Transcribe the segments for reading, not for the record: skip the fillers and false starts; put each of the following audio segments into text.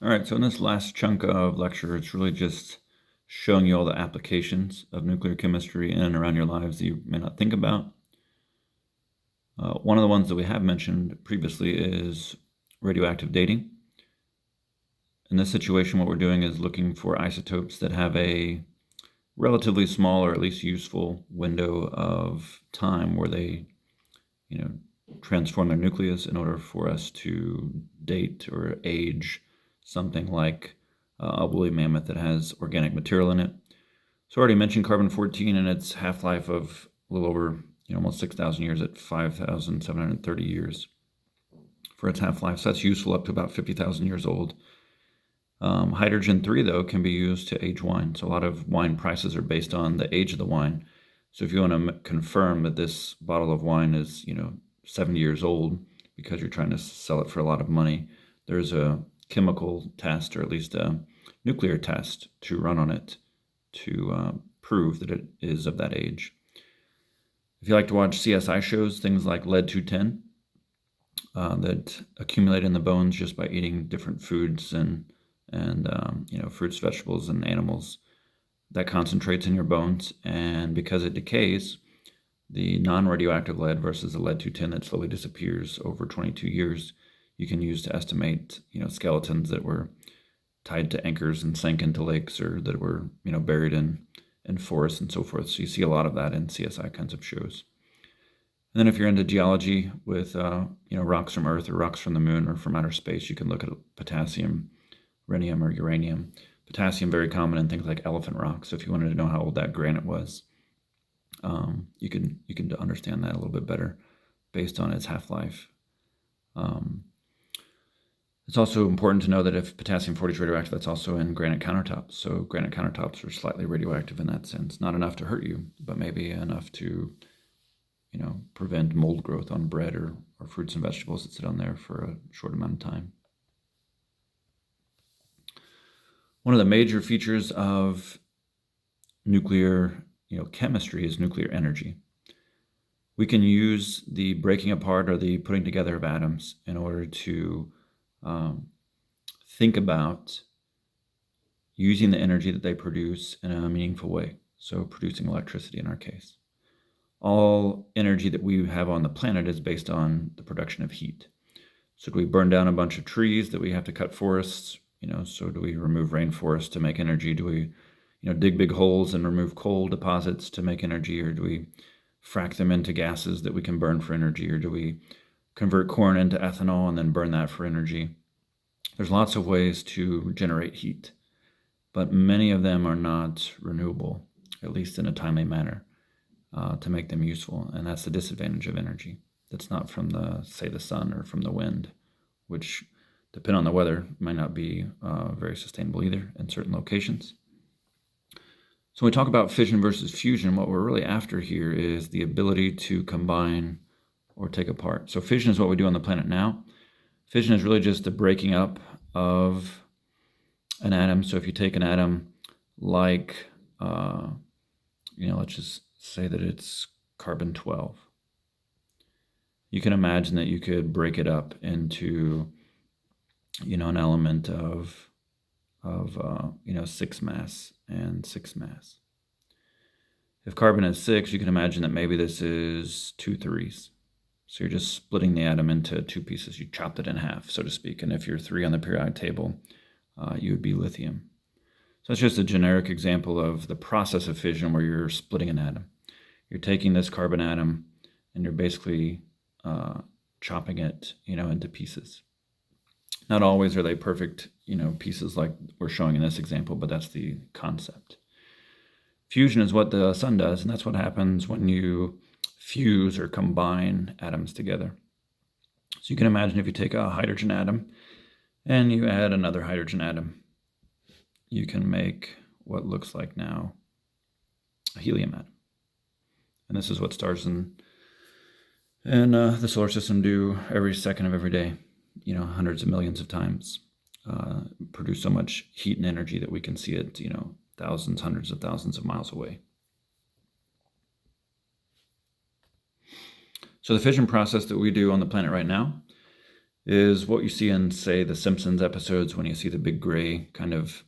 All right, so in this last chunk of lecture, it's really just showing you all the applications of nuclear chemistry in and around your lives that you may not think about. One of the ones that we have mentioned previously is radioactive dating. In this situation, what we're doing is looking for isotopes that have a relatively small or at least useful window of time where they, transform their nucleus in order for us to date or age something like a woolly mammoth that has organic material in it. So I already mentioned carbon-14 and its half-life of a little over, almost 6,000 years at 5,730 years for its half-life. So that's useful up to about 50,000 years old. Hydrogen-3, though, can be used to age wine. So a lot of wine prices are based on the age of the wine. So if you want to confirm that this bottle of wine is, 70 years old because you're trying to sell it for a lot of money, there's a chemical test, or at least a nuclear test, to run on it to prove that it is of that age. If you like to watch CSI shows, things like lead-210 that accumulate in the bones just by eating different foods and fruits, vegetables, and animals, that concentrates in your bones, and because it decays, the non-radioactive lead versus the lead-210 that slowly disappears over 22 years, you can use to estimate, skeletons that were tied to anchors and sank into lakes, or that were, buried in forests and so forth. So you see a lot of that in CSI kinds of shows. And then if you're into geology with, rocks from Earth or rocks from the moon or from outer space, you can look at potassium, rhenium, or uranium. Potassium, very common in things like elephant rocks. So if you wanted to know how old that granite was, you can understand that a little bit better based on its half-life. It's also important to know that if potassium-40 is radioactive, that's also in granite countertops. So granite countertops are slightly radioactive in that sense. Not enough to hurt you, but maybe enough to, prevent mold growth on bread or fruits and vegetables that sit on there for a short amount of time. One of the major features of nuclear chemistry is nuclear energy. We can use the breaking apart or the putting together of atoms in order to think about using the energy that they produce in a meaningful way. So producing electricity in our case. All energy that we have on the planet is based on the production of heat. So do we burn down a bunch of trees that we have to cut forests? So do we remove rainforests to make energy? Do we dig big holes and remove coal deposits to make energy, or do we frack them into gases that we can burn for energy, or do we convert corn into ethanol and then burn that for energy? There's lots of ways to generate heat, but many of them are not renewable, at least in a timely manner, to make them useful, and that's the disadvantage of energy. That's not from the sun or from the wind, which, depending on the weather, might not be very sustainable either in certain locations. So when we talk about fission versus fusion, what we're really after here is the ability to combine or take apart. So fission is what we do on the planet now. Fission is really just the breaking up of an atom. So if you take an atom like, let's just say that it's carbon-12. You can imagine that you could break it up into, an element of 6 mass and 6 mass. If carbon is 6, you can imagine that maybe this is 2 3s. So you're just splitting the atom into 2 pieces. You chopped it in half, so to speak. And if you're 3 on the periodic table, you would be lithium. So that's just a generic example of the process of fission where you're splitting an atom. You're taking this carbon atom and you're basically chopping it, into pieces. Not always are they perfect, pieces like we're showing in this example, but that's the concept. Fusion is what the sun does, and that's what happens when you fuse or combine atoms together. So you can imagine if you take a hydrogen atom and you add another hydrogen atom, you can make what looks like now a helium atom. And this is what stars in the solar system do every second of every day, hundreds of millions of times, produce so much heat and energy that we can see it, thousands, hundreds of thousands of miles away. So the fission process that we do on the planet right now is what you see in, say, the Simpsons episodes when you see the big gray kind of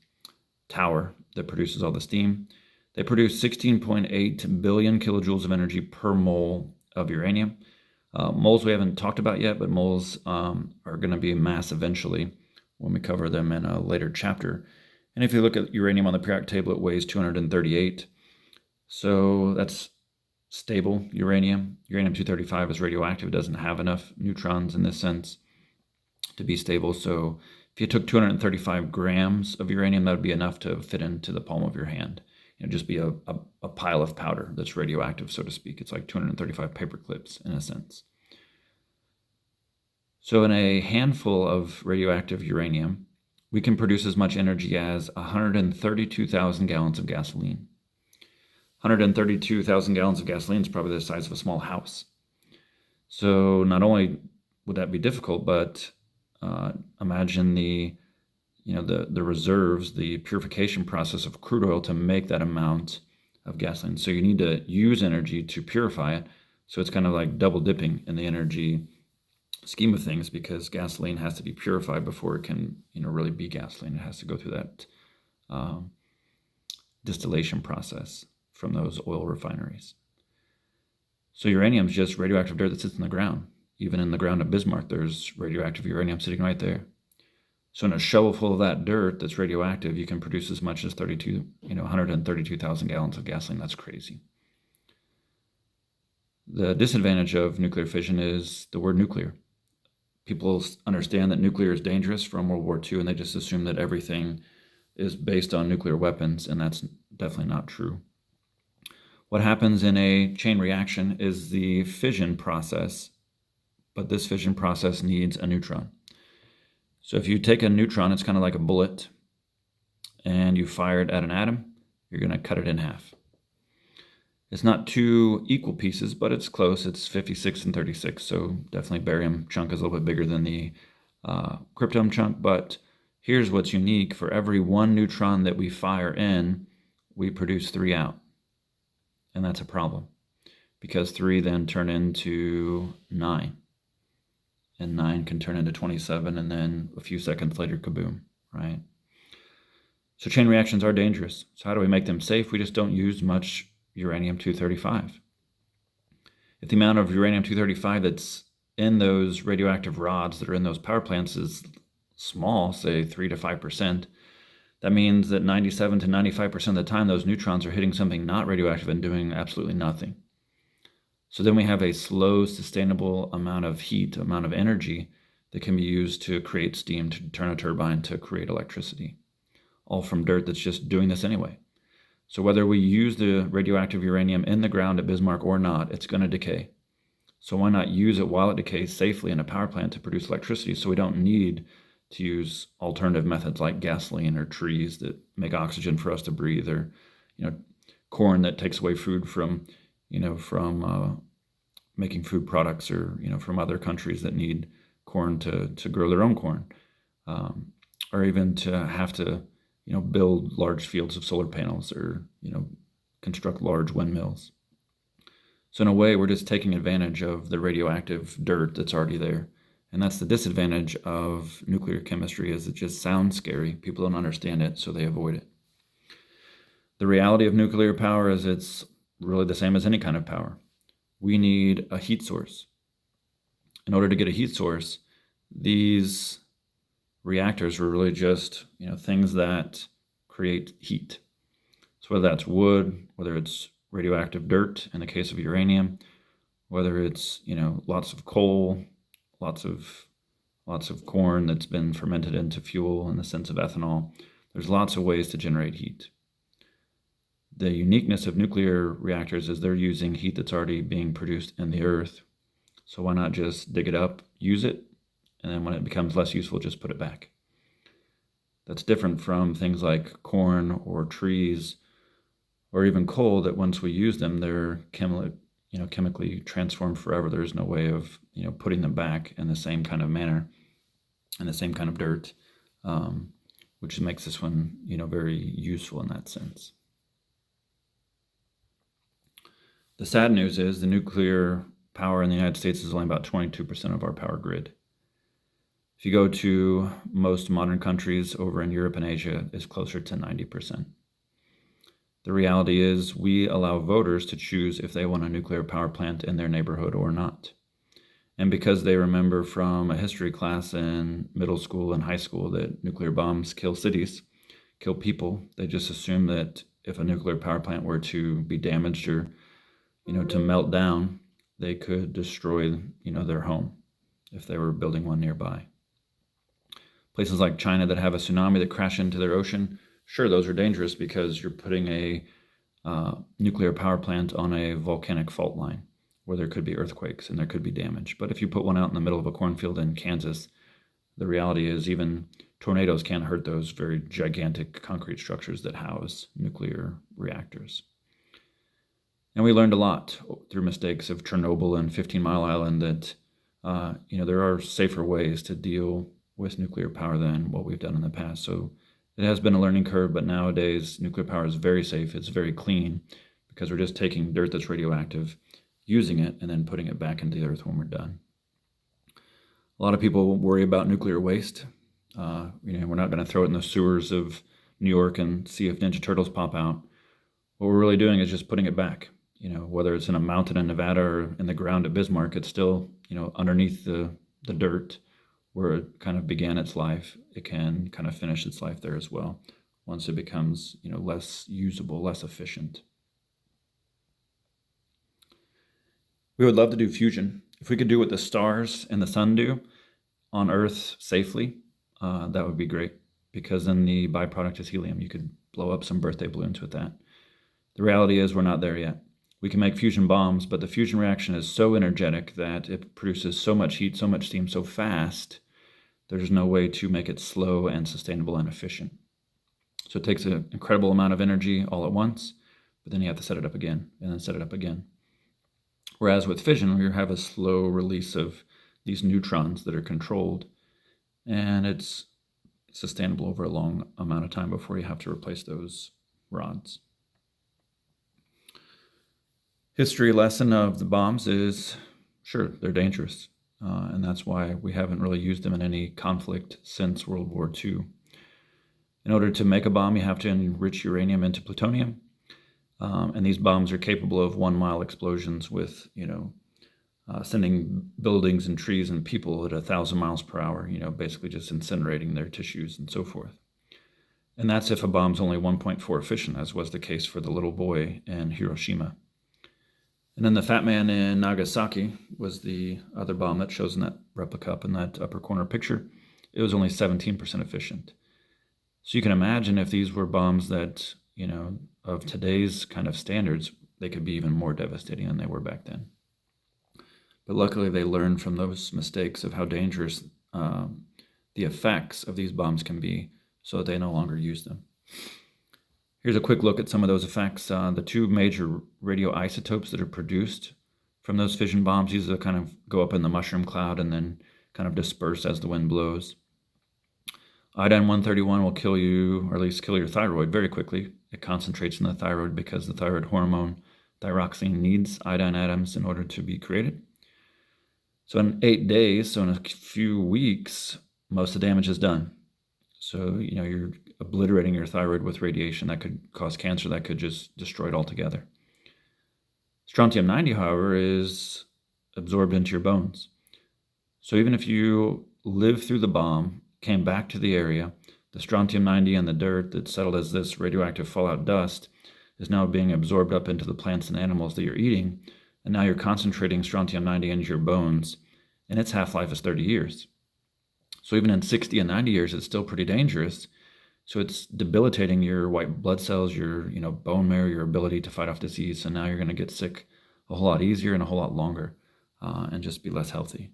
tower that produces all the steam. They produce 16.8 billion kilojoules of energy per mole of uranium. Moles we haven't talked about yet, but moles are going to be mass eventually when we cover them in a later chapter. And if you look at uranium on the periodic table, it weighs 238. So that's stable uranium. Uranium-235 is radioactive. It doesn't have enough neutrons in this sense to be stable. So if you took 235 grams of uranium, that would be enough to fit into the palm of your hand. It'd just be a pile of powder that's radioactive, so to speak. It's like 235 paper clips in a sense. So in a handful of radioactive uranium, we can produce as much energy as 132,000 gallons of gasoline. 132,000 gallons of gasoline is probably the size of a small house. So not only would that be difficult, but imagine the reserves, the purification process of crude oil to make that amount of gasoline. So you need to use energy to purify it. So it's kind of like double dipping in the energy scheme of things, because gasoline has to be purified before it can, really be gasoline. It has to go through that distillation process from those oil refineries. So uranium is just radioactive dirt that sits in the ground. Even in the ground of Bismarck, there's radioactive uranium sitting right there. So in a shovel full of that dirt that's radioactive, you can produce as much as 132,000 gallons of gasoline. That's crazy. The disadvantage of nuclear fission is the word nuclear. People understand that nuclear is dangerous from World War II, and they just assume that everything is based on nuclear weapons, and that's definitely not true. What happens in a chain reaction is the fission process, but this fission process needs a neutron. So if you take a neutron, it's kind of like a bullet, and you fire it at an atom, you're going to cut it in half. It's not two equal pieces, but it's close. It's 56 and 36, so definitely barium chunk is a little bit bigger than the krypton chunk, but here's what's unique. For every one neutron that we fire in, we produce 3 out, and that's a problem, because 3 then turn into 9. And 9 can turn into 27, and then a few seconds later, kaboom, right? So chain reactions are dangerous. So how do we make them safe? We just don't use much uranium-235. If the amount of uranium-235 that's in those radioactive rods that are in those power plants is small, say 3 to 5%, that means that 97 to 95% of the time, those neutrons are hitting something not radioactive and doing absolutely nothing. So then we have a slow, sustainable amount of heat, amount of energy that can be used to create steam, to turn a turbine, to create electricity, all from dirt that's just doing this anyway. So whether we use the radioactive uranium in the ground at Bismarck or not, it's going to decay. So why not use it while it decays safely in a power plant to produce electricity, so we don't need to use alternative methods like gasoline or trees that make oxygen for us to breathe, or corn that takes away food from making food products, or from other countries that need corn to grow their own corn, or even to have to build large fields of solar panels, or construct large windmills. So in a way, we're just taking advantage of the radioactive dirt that's already there. And that's the disadvantage of nuclear chemistry, is it just sounds scary. People don't understand it, so they avoid it. The reality of nuclear power is it's really the same as any kind of power. We need a heat source. In order to get a heat source, these reactors were really just things that create heat. So whether that's wood, whether it's radioactive dirt in the case of uranium, whether it's lots of coal, lots of corn that's been fermented into fuel in the sense of ethanol, there's lots of ways to generate heat. The uniqueness of nuclear reactors is they're using heat that's already being produced in the earth. So why not just dig it up, use it, and then when it becomes less useful, just put it back. That's different from things like corn or trees or even coal, that once we use them, they're chemically transformed forever. There's no way of putting them back in the same kind of manner, in the same kind of dirt, which makes this one very useful in that sense. The sad news is the nuclear power in the United States is only about 22% of our power grid. If you go to most modern countries over in Europe and Asia, it's closer to 90%. The reality is we allow voters to choose if they want a nuclear power plant in their neighborhood or not. And because they remember from a history class in middle school and high school that nuclear bombs kill cities, kill people, they just assume that if a nuclear power plant were to be damaged or, to melt down, they could destroy, their home if they were building one nearby. Places like China that have a tsunami that crash into their ocean, sure, those are dangerous because you're putting a nuclear power plant on a volcanic fault line where there could be earthquakes and there could be damage. But if you put one out in the middle of a cornfield in Kansas, the reality is even tornadoes can't hurt those very gigantic concrete structures that house nuclear reactors. And we learned a lot through mistakes of Chernobyl and 15 Mile Island that, there are safer ways to deal with nuclear power than what we've done in the past. So it has been a learning curve, but nowadays nuclear power is very safe. It's very clean because we're just taking dirt that's radioactive, using it, and then putting it back into the earth when we're done. A lot of people worry about nuclear waste. We're not going to throw it in the sewers of New York and see if Ninja Turtles pop out. What we're really doing is just putting it back. Whether it's in a mountain in Nevada or in the ground at Bismarck, it's still, underneath the dirt where it kind of began its life. It can kind of finish its life there as well once it becomes, less usable, less efficient. We would love to do fusion. If we could do what the stars and the sun do on Earth safely, that would be great, because then the byproduct is helium. You could blow up some birthday balloons with that. The reality is we're not there yet. We can make fusion bombs, but the fusion reaction is so energetic that it produces so much heat, so much steam, so fast, there's no way to make it slow and sustainable and efficient. So it takes an incredible amount of energy all at once, but then you have to set it up again and then set it up again. Whereas with fission, we have a slow release of these neutrons that are controlled, and it's sustainable over a long amount of time before you have to replace those rods. History lesson of the bombs is, sure, they're dangerous, and that's why we haven't really used them in any conflict since World War II. In order to make a bomb, you have to enrich uranium into plutonium, and these bombs are capable of 1-mile explosions with, sending buildings and trees and people at 1,000 miles per hour, basically just incinerating their tissues and so forth. And that's if a bomb's only 1.4 efficient, as was the case for the little boy in Hiroshima. And then the Fat Man in Nagasaki was the other bomb that shows in that replica up in that upper corner picture. It was only 17% efficient. So you can imagine if these were bombs that, of today's kind of standards, they could be even more devastating than they were back then. But luckily they learned from those mistakes of how dangerous the effects of these bombs can be, so that they no longer use them. Here's a quick look at some of those effects. The two major radioisotopes that are produced from those fission bombs, these will kind of go up in the mushroom cloud and then kind of disperse as the wind blows. Iodine-131 will kill you, or at least kill your thyroid very quickly. It concentrates in the thyroid because the thyroid hormone thyroxine needs iodine atoms in order to be created. So in 8 days, so in a few weeks, most of the damage is done. So, you're obliterating your thyroid with radiation that could cause cancer, that could just destroy it altogether. Strontium-90, however, is absorbed into your bones. So even if you live through the bomb, came back to the area, the strontium-90 and the dirt that settled as this radioactive fallout dust is now being absorbed up into the plants and animals that you're eating, and now you're concentrating strontium-90 into your bones, and its half-life is 30 years. So even in 60 and 90 years, it's still pretty dangerous. So it's debilitating your white blood cells, your bone marrow, your ability to fight off disease. So now you're going to get sick a whole lot easier and a whole lot longer, and just be less healthy.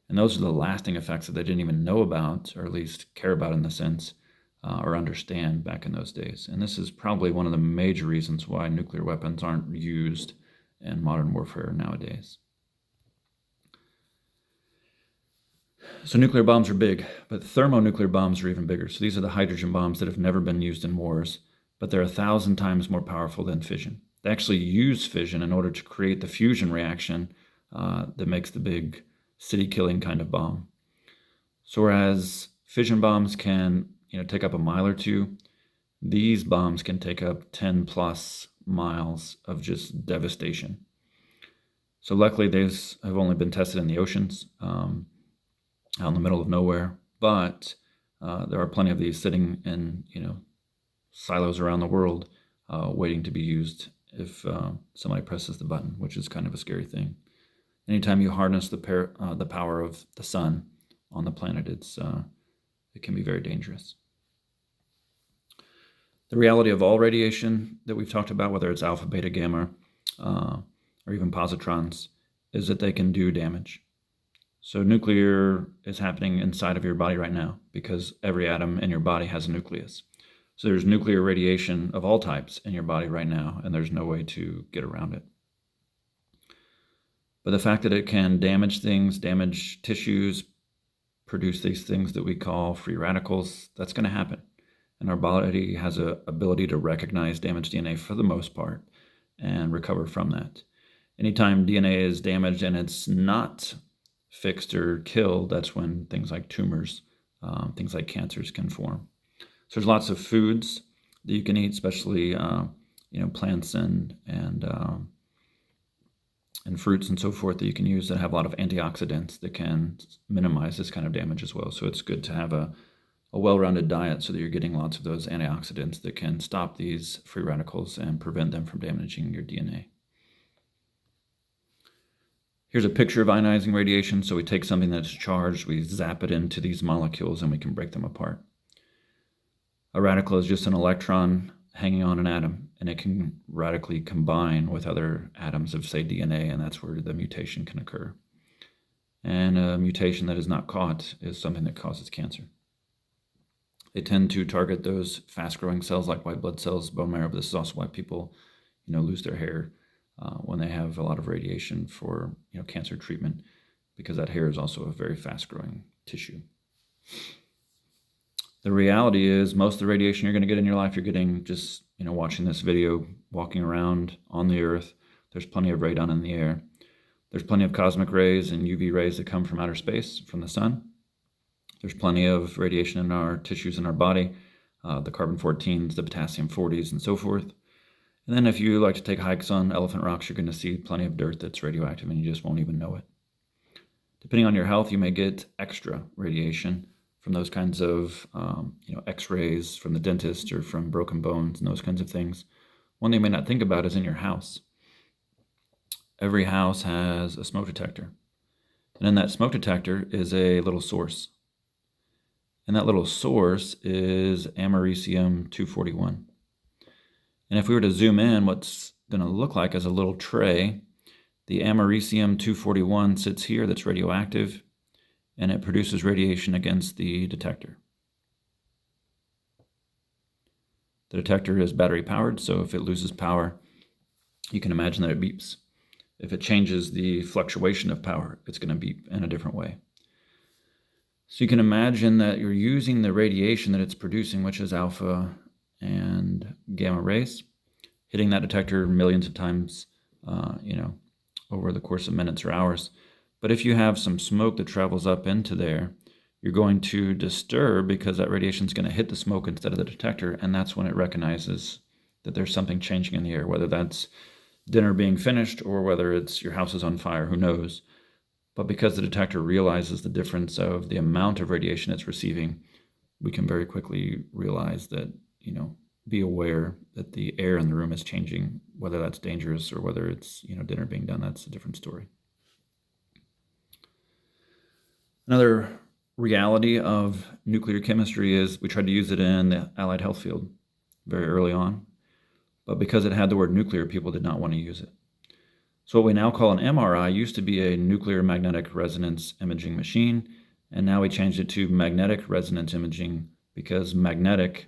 And those are the lasting effects that they didn't even know about, or at least care about in the sense, or understand back in those days. And this is probably one of the major reasons why nuclear weapons aren't used in modern warfare nowadays. So nuclear bombs are big, but thermonuclear bombs are even bigger. So these are the hydrogen bombs that have never been used in wars, but they're 1,000 times more powerful than fission. They actually use fission in order to create the fusion reaction that makes the big city-killing kind of bomb. So whereas fission bombs can, take up a mile or two, these bombs can take up 10 plus miles of just devastation. So luckily, these have only been tested in the oceans, out in the middle of nowhere. But there are plenty of these sitting in, silos around the world, waiting to be used if somebody presses the button, which is kind of a scary thing. Anytime you harness the power of the sun on the planet, it can be very dangerous. The reality of all radiation that we've talked about, whether it's alpha, beta, gamma, or even positrons, is that they can do damage. So nuclear is happening inside of your body right now because every atom in your body has a nucleus. So there's nuclear radiation of all types in your body right now, and there's no way to get around it. But the fact that it can damage things, damage tissues, produce these things that we call free radicals, that's going to happen. And our body has an ability to recognize damaged DNA for the most part and recover from that. Anytime DNA is damaged and it's not fixed or killed, that's when things like tumors, things like cancers can form. So there's lots of foods that you can eat, especially plants and fruits and so forth that you can use that have a lot of antioxidants that can minimize this kind of damage as well. So it's good to have a well-rounded diet so that you're getting lots of those antioxidants that can stop these free radicals and prevent them from damaging your DNA. Here's a picture of ionizing radiation. So we take something that's charged, we zap it into these molecules, and we can break them apart. A radical is just an electron hanging on an atom, and it can radically combine with other atoms of, say, DNA, and that's where the mutation can occur. And a mutation that is not caught is something that causes cancer. They tend to target those fast-growing cells like white blood cells, bone marrow, but this is also why people, lose their hair when they have a lot of radiation for, cancer treatment, because that hair is also a very fast-growing tissue. The reality is most of the radiation you're going to get in your life, you're getting just, watching this video, walking around on the Earth. There's plenty of radon in the air. There's plenty of cosmic rays and UV rays that come from outer space, from the sun. There's plenty of radiation in our tissues in our body, the carbon-14s, the potassium-40s, and so forth. And then if you like to take hikes on Elephant Rocks, you're going to see plenty of dirt that's radioactive, and you just won't even know it. Depending on your health, you may get extra radiation from those kinds of x-rays from the dentist or from broken bones and those kinds of things. One thing you may not think about is in your house. Every house has a smoke detector. And in that smoke detector is a little source. And that little source is americium-241. And if we were to zoom in, what's going to look like as a little tray, the americium-241 sits here that's radioactive, and it produces radiation against the detector. The detector is battery powered, so if it loses power, you can imagine that it beeps. If it changes the fluctuation of power, it's going to beep in a different way. So you can imagine that you're using the radiation that it's producing, which is alpha and gamma rays, hitting that detector millions of times, over the course of minutes or hours. But if you have some smoke that travels up into there, you're going to disturb because that radiation is going to hit the smoke instead of the detector, and that's when it recognizes that there's something changing in the air, whether that's dinner being finished or whether it's your house is on fire, who knows. But because the detector realizes the difference of the amount of radiation it's receiving, we can very quickly realize that, be aware that the air in the room is changing, whether that's dangerous or whether it's, dinner being done, that's a different story. Another reality of nuclear chemistry is we tried to use it in the allied health field very early on, but because it had the word nuclear, people did not want to use it. So what we now call an MRI used to be a nuclear magnetic resonance imaging machine, and now we changed it to magnetic resonance imaging because magnetic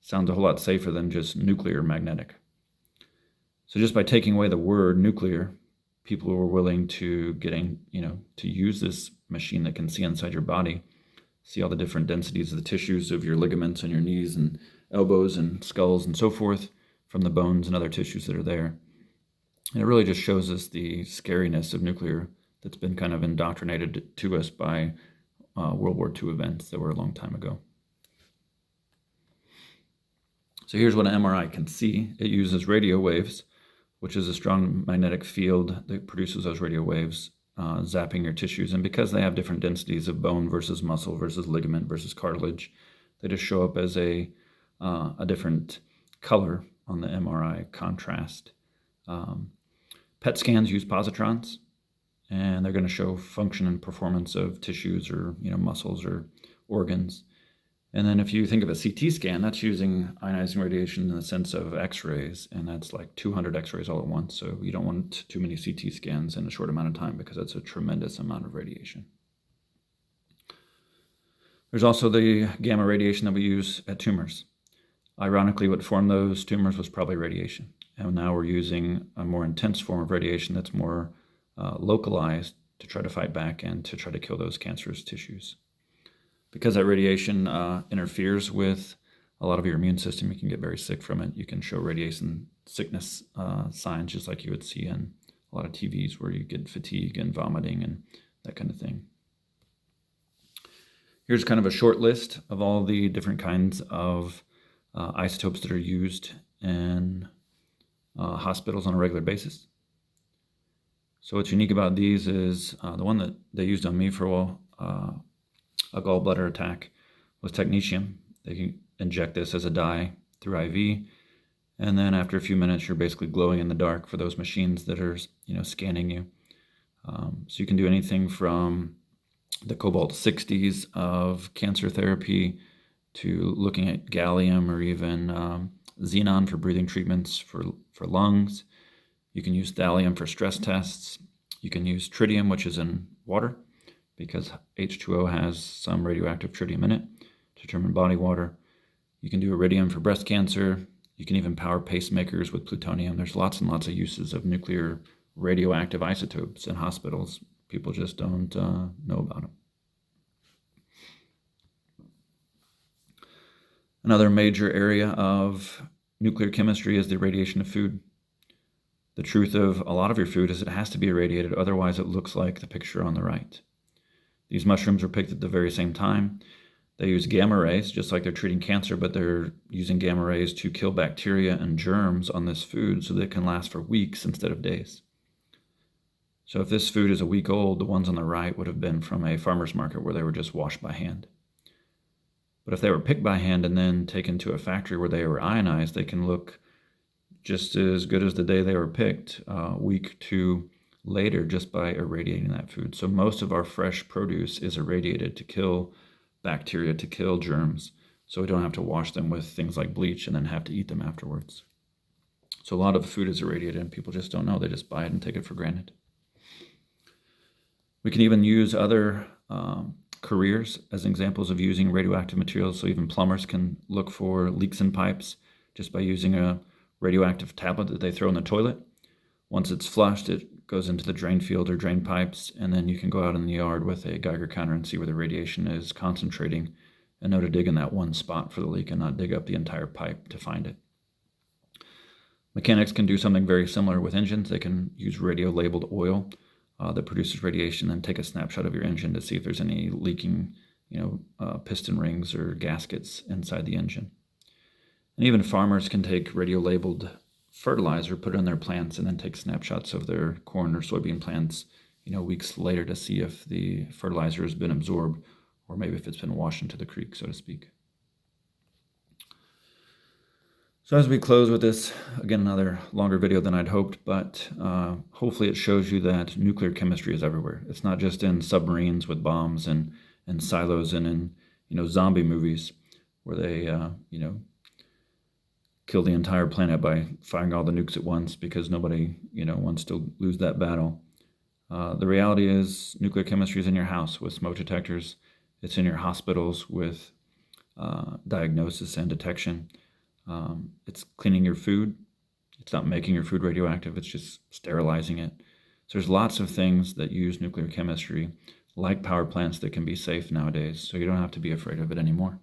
sounds a whole lot safer than just nuclear magnetic. So just by taking away the word nuclear, people were willing to to use this machine that can see inside your body, see all the different densities of the tissues of your ligaments and your knees and elbows and skulls and so forth from the bones and other tissues that are there. And it really just shows us the scariness of nuclear that's been kind of indoctrinated to us by World War II events that were a long time ago. So here's what an MRI can see. It uses radio waves, which is a strong magnetic field that produces those radio waves, zapping your tissues. And because they have different densities of bone versus muscle versus ligament versus cartilage, they just show up as a different color on the MRI contrast. PET scans use positrons, and they're going to show function and performance of tissues or muscles or organs. And then if you think of a CT scan, that's using ionizing radiation in the sense of X-rays, and that's like 200 X-rays all at once. So you don't want too many CT scans in a short amount of time because that's a tremendous amount of radiation. There's also the gamma radiation that we use at tumors. Ironically, what formed those tumors was probably radiation. And now we're using a more intense form of radiation that's more localized to try to fight back and to try to kill those cancerous tissues. Because that radiation interferes with a lot of your immune system, you can get very sick from it. You can show radiation sickness signs just like you would see in a lot of TVs where you get fatigue and vomiting and that kind of thing. Here's kind of a short list of all the different kinds of isotopes that are used in hospitals on a regular basis. So what's unique about these is the one that they used on me for a gallbladder attack was technetium. They can inject this as a dye through IV, and then after a few minutes, you're basically glowing in the dark for those machines that are, scanning you. So you can do anything from the cobalt-60s of cancer therapy to looking at gallium or even xenon for breathing treatments for lungs. You can use thallium for stress tests. You can use tritium, which is in water, because H2O has some radioactive tritium in it to determine body water. You can do iridium for breast cancer. You can even power pacemakers with plutonium. There's lots and lots of uses of nuclear radioactive isotopes in hospitals. People just don't know about them. Another major area of nuclear chemistry is the irradiation of food. The truth of a lot of your food is it has to be irradiated, otherwise it looks like the picture on the right. These mushrooms were picked at the very same time. They use gamma rays, just like they're treating cancer, but they're using gamma rays to kill bacteria and germs on this food so that it can last for weeks instead of days. So if this food is a week old, the ones on the right would have been from a farmer's market where they were just washed by hand. But if they were picked by hand and then taken to a factory where they were ionized, they can look just as good as the day they were picked, week to later, just by irradiating that food. So most of our fresh produce is irradiated to kill bacteria, to kill germs, so we don't have to wash them with things like bleach and then have to eat them afterwards. So a lot of food is irradiated and people just don't know. They just buy it and take it for granted. We can even use other careers as examples of using radioactive materials. So even plumbers can look for leaks in pipes just by using a radioactive tablet that they throw in the toilet. Once it's flushed, it goes into the drain field or drain pipes, and then you can go out in the yard with a Geiger counter and see where the radiation is concentrating and know to dig in that one spot for the leak and not dig up the entire pipe to find it. Mechanics can do something very similar with engines. They can use radio-labeled oil that produces radiation and take a snapshot of your engine to see if there's any leaking, piston rings or gaskets inside the engine. And even farmers can take radio-labeled fertilizer, put it in their plants, and then take snapshots of their corn or soybean plants, weeks later to see if the fertilizer has been absorbed or maybe if it's been washed into the creek, so to speak. So as we close with this, again, another longer video than I'd hoped, but hopefully it shows you that nuclear chemistry is everywhere. It's not just in submarines with bombs and silos and in, zombie movies where they, kill the entire planet by firing all the nukes at once because nobody, wants to lose that battle. The reality is nuclear chemistry is in your house with smoke detectors. It's in your hospitals with diagnosis and detection. It's cleaning your food. It's not making your food radioactive. It's just sterilizing it. So there's lots of things that use nuclear chemistry, like power plants, that can be safe nowadays. So you don't have to be afraid of it anymore.